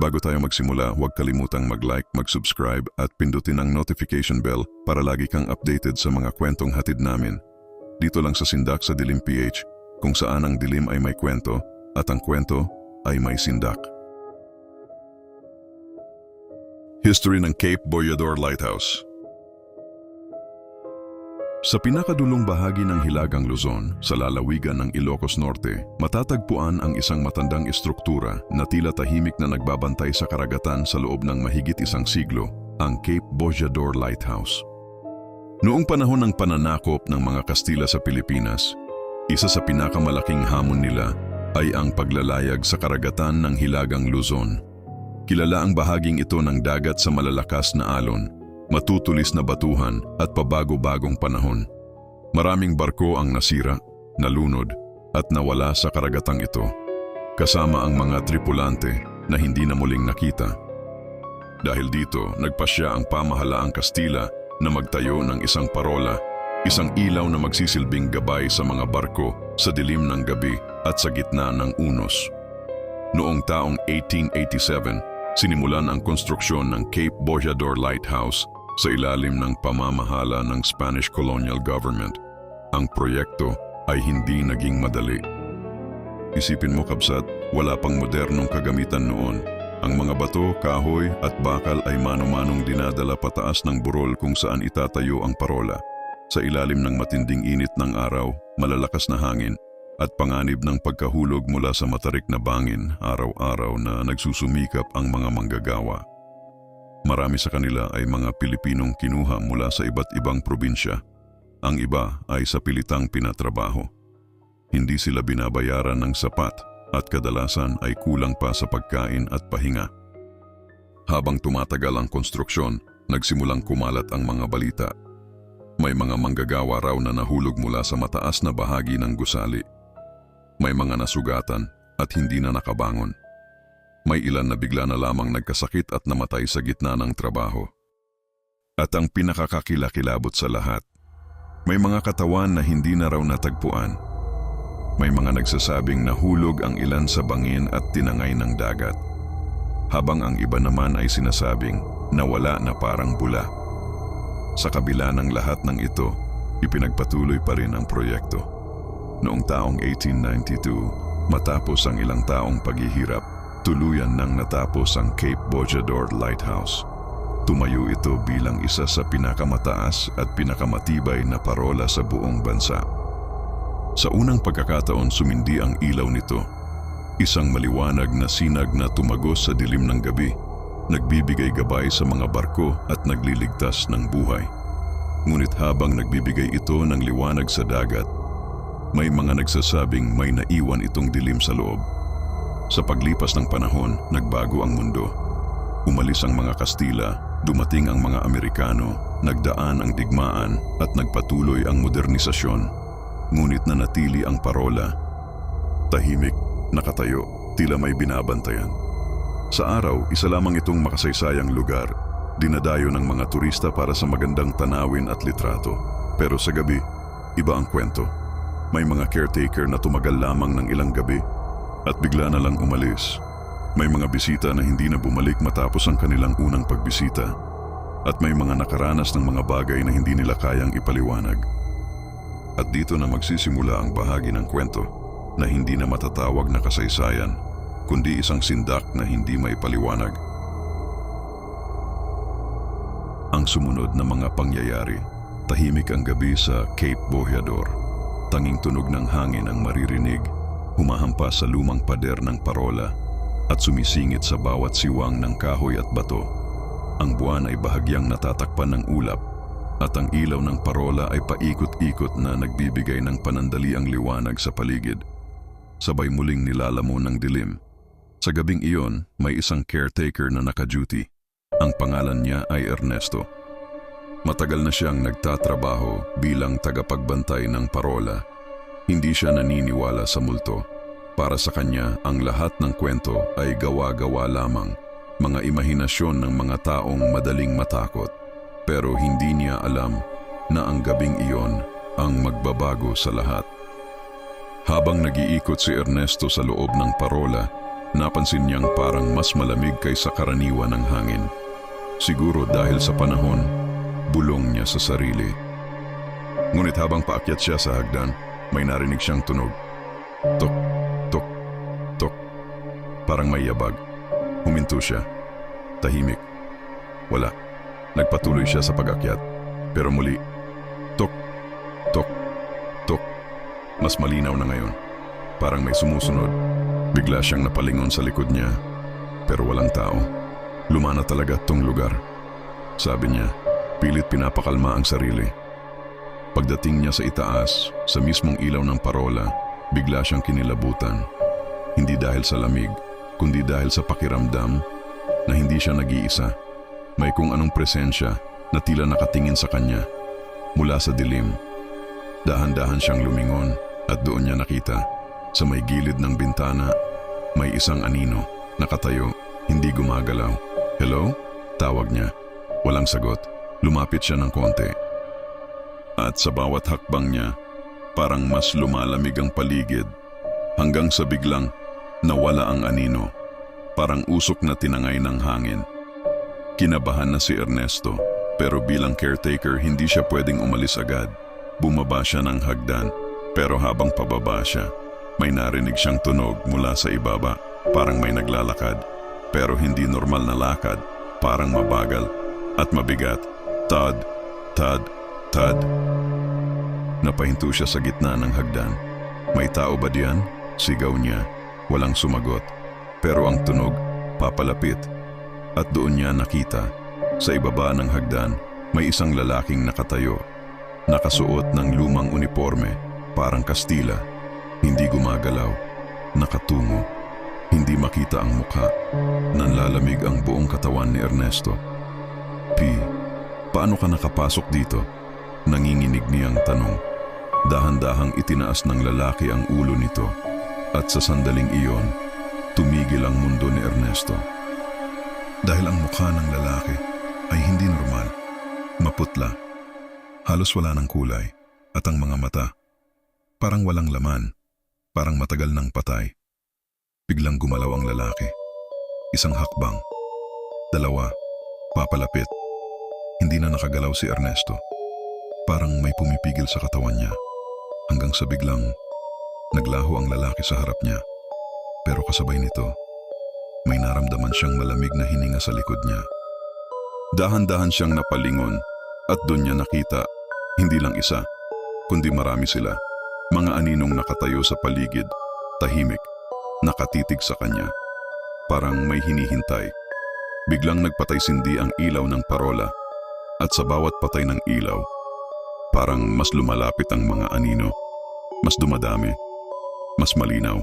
Bago tayo magsimula, huwag kalimutang mag-like, mag-subscribe at pindutin ang notification bell para lagi kang updated sa mga kwentong hatid namin. Dito lang sa Sindak sa Dilim PH, kung saan ang dilim ay may kwento at ang kwento ay may sindak. History ng Cape Boyador Lighthouse. Sa pinakadulong bahagi ng Hilagang Luzon, sa lalawigan ng Ilocos Norte, matatagpuan ang isang matandang istruktura na tila tahimik na nagbabantay sa karagatan sa loob ng mahigit isang siglo, ang Cape Boyador Lighthouse. Noong panahon ng pananakop ng mga Kastila sa Pilipinas, isa sa pinakamalaking hamon nila ay ang paglalayag sa karagatan ng Hilagang Luzon. Kilala ang bahaging ito ng dagat sa malalakas na alon, matutulis na batuhan at pabago-bagong panahon. Maraming barko ang nasira, nalunod at nawala sa karagatang ito, kasama ang mga tripulante na hindi na muling nakita. Dahil dito, nagpasya ang pamahalaang Kastila na magtayo ng isang parola, isang ilaw na magsisilbing gabay sa mga barko sa dilim ng gabi at sa gitna ng unos. Noong taong 1887, sinimulan ang konstruksyon ng Cape Boyador Lighthouse sa ilalim ng pamamahala ng Spanish colonial government. Ang proyekto ay hindi naging madali. Isipin mo, kabsat, wala pang modernong kagamitan noon. Ang mga bato, kahoy at bakal ay mano-manong dinadala pataas ng burol kung saan itatayo ang parola. Sa ilalim ng matinding init ng araw, malalakas na hangin at panganib ng pagkahulog mula sa matarik na bangin, araw-araw na nagsusumikap ang mga manggagawa. Marami sa kanila ay mga Pilipinong kinuha mula sa iba't ibang probinsya. Ang iba ay sa pilitang pinatrabaho. Hindi sila binabayaran ng sapat at kadalasan ay kulang pa sa pagkain at pahinga. Habang tumatagal ang konstruksyon, nagsimulang kumalat ang mga balita. May mga manggagawa raw na nahulog mula sa mataas na bahagi ng gusali. May mga nasugatan at hindi na nakabangon. May ilan na bigla na lamang nagkasakit at namatay sa gitna ng trabaho. At ang pinakakakilakilabot sa lahat, may mga katawan na hindi na raw natagpuan. May mga nagsasabing nahulog ang ilan sa bangin at tinangay ng dagat, habang ang iba naman ay sinasabing nawala na parang bula. Sa kabila ng lahat ng ito, ipinagpatuloy pa rin ang proyekto. Noong taong 1892, matapos ang ilang taong paghihirap, tuluyan nang natapos ang Cape Boyador Lighthouse. Tumayo ito bilang isa sa pinakamataas at pinakamatibay na parola sa buong bansa. Sa unang pagkakataon sumindi ang ilaw nito, isang maliwanag na sinag na tumagos sa dilim ng gabi, nagbibigay gabay sa mga barko at nagliligtas ng buhay. Ngunit habang nagbibigay ito ng liwanag sa dagat, may mga nagsasabing may naiwan itong dilim sa loob. Sa paglipas ng panahon, nagbago ang mundo. Umalis ang mga Kastila, dumating ang mga Amerikano, nagdaan ang digmaan at nagpatuloy ang modernisasyon. Ngunit nanatili ang parola. Tahimik, nakatayo, tila may binabantayan. Sa araw, isa lamang itong makasaysayang lugar. Dinadayo ng mga turista para sa magandang tanawin at litrato. Pero sa gabi, iba ang kwento. May mga caretaker na tumagal lamang ng ilang gabi at bigla na lang umalis. May mga bisita na hindi na bumalik matapos ang kanilang unang pagbisita. At may mga nakaranas ng mga bagay na hindi nila kayang ipaliwanag. At dito na magsisimula ang bahagi ng kwento na hindi na matatawag na kasaysayan, kundi isang sindak na hindi maipaliwanag. Ang sumunod na mga pangyayari, tahimik ang gabi sa Cape Boyador. Tanging tunog ng hangin ang maririnig, humahampas sa lumang pader ng parola at sumisingit sa bawat siwang ng kahoy at bato. Ang buwan ay bahagyang natatakpan ng ulap at ang ilaw ng parola ay paikot-ikot na nagbibigay ng panandaliang liwanag sa paligid. Sabay muling nilalamon ng dilim. Sa gabing iyon, may isang caretaker na naka-duty. Ang pangalan niya ay Ernesto. Matagal na siyang nagtatrabaho bilang tagapagbantay ng parola. Hindi siya naniniwala sa multo. Para sa kanya, ang lahat ng kwento ay gawa-gawa lamang, mga imahinasyon ng mga taong madaling matakot. Pero hindi niya alam na ang gabing iyon ang magbabago sa lahat. Habang nag-iikot si Ernesto sa loob ng parola, Napansin niyang parang mas malamig kaysa karaniwan ng hangin. Siguro dahil sa panahon, bulong niya sa sarili. Ngunit habang paakyat siya sa hagdan, may narinig siyang tunog. Tok, tok, tok. Parang may yabag. Huminto siya. Tahimik. Wala. Nagpatuloy siya sa pag-akyat. Pero muli, tok, tok, tok. Mas malinaw na ngayon. Parang may sumusunod. Bigla siyang napalingon sa likod niya. Pero walang tao. Lumana talaga tong lugar. Sabi niya, pilit pinapakalma ang sarili. Pagdating niya sa itaas, sa mismong ilaw ng parola, bigla siyang kinilabutan. Hindi dahil sa lamig, kundi dahil sa pakiramdam na hindi siya nag-iisa. May kung anong presensya na tila nakatingin sa kanya mula sa dilim. Dahan-dahan siyang lumingon at doon niya nakita sa may gilid ng bintana may isang anino nakatayo, hindi gumagalaw. Hello? Tawag niya. Walang sagot. Lumapit siya ng konti. At sa bawat hakbang niya, parang mas lumalamig ang paligid hanggang sa biglang nawala ang anino. Parang usok na tinangay ng hangin. Kinabahan na si Ernesto, pero bilang caretaker hindi siya pwedeng umalis agad. Bumaba siya ng hagdan, pero habang pababa siya, may narinig siyang tunog mula sa ibaba. Parang may naglalakad, pero hindi normal na lakad. Parang mabagal at mabigat. Thud, thud, thud. Napahinto siya sa gitna ng hagdan. May tao ba diyan? Sigaw niya. Walang sumagot. Pero ang tunog, papalapit. At doon niya nakita, sa ibaba ng hagdan, may isang lalaking nakatayo. Nakasuot ng lumang uniforme, parang Kastila. Hindi gumagalaw, nakatungo. Hindi makita ang mukha. Nanlalamig ang buong katawan ni Ernesto. Paano ka nakapasok dito? Nanginginig niyang tanong. Dahan-dahang itinaas ng lalaki ang ulo nito. At sa sandaling iyon, tumigil ang mundo ni Ernesto. Dahil ang mukha ng lalaki ay hindi normal. Maputla. Halos wala ng kulay. At ang mga mata, parang walang laman. Parang matagal ng patay. Biglang gumalaw ang lalaki. Isang hakbang. Dalawa. Papalapit. Hindi na nakagalaw si Ernesto. Parang may pumipigil sa katawan niya. Hanggang sa biglang naglaho ang lalaki sa harap niya. Pero kasabay nito, may naramdaman siyang malamig na hininga sa likod niya. Dahan-dahan siyang napalingon at doon niya nakita, hindi lang isa, kundi marami sila. Mga aninong nakatayo sa paligid, tahimik, nakatitig sa kanya. Parang may hinihintay. Biglang nagpatay-sindi ang ilaw ng parola at sa bawat patay ng ilaw, parang mas lumalapit ang mga anino. Mas dumadami, mas malinaw.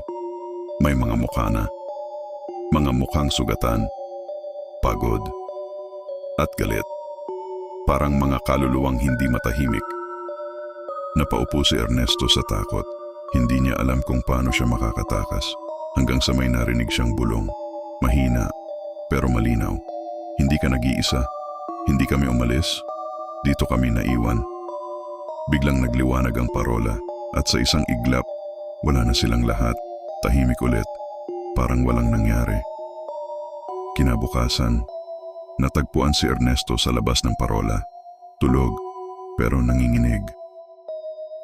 May mga mukha na. Mga mukhang sugatan, pagod, at galit. Parang mga kaluluwang hindi matahimik. Napaupo si Ernesto sa takot. Hindi niya alam kung paano siya makakatakas. Hanggang sa may narinig siyang bulong. Mahina, pero malinaw. Hindi ka nag-iisa. Hindi kami umalis. Dito kami naiwan. Biglang nagliwanag ang parola at sa isang iglap, wala na silang lahat. Tahimik ulit. Parang walang nangyari. Kinabukasan, natagpuan si Ernesto sa labas ng parola. Tulog, pero nanginginig.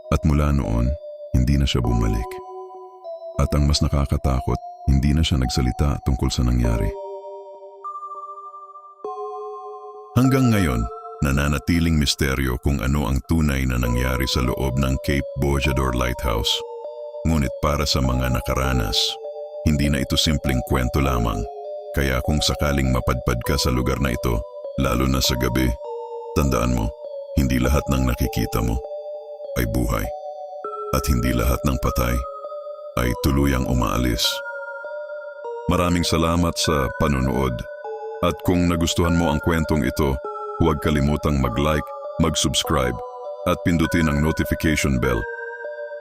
At mula noon, hindi na siya bumalik. At ang mas nakakatakot, hindi na siya nagsalita tungkol sa nangyari. Hanggang ngayon, nananatiling misteryo kung ano ang tunay na nangyari sa loob ng Cape Bojador Lighthouse. Ngunit para sa mga nakaranas, hindi na ito simpleng kwento lamang. Kaya kung sakaling mapadpad ka sa lugar na ito, lalo na sa gabi, tandaan mo, hindi lahat ng nakikita mo ay buhay. At hindi lahat ng patay ay tuluyang umaalis. Maraming salamat sa panunood. At kung nagustuhan mo ang kwentong ito, huwag kalimutang mag-like, mag-subscribe, at pindutin ang notification bell.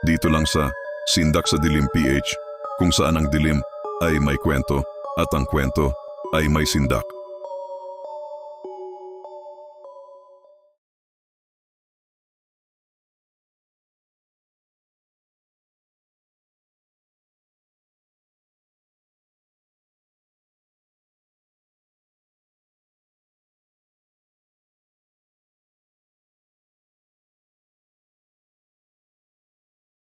Dito lang sa Sindak sa Dilim PH, kung saan ang dilim ay may kwento at ang kwento ay may sindak.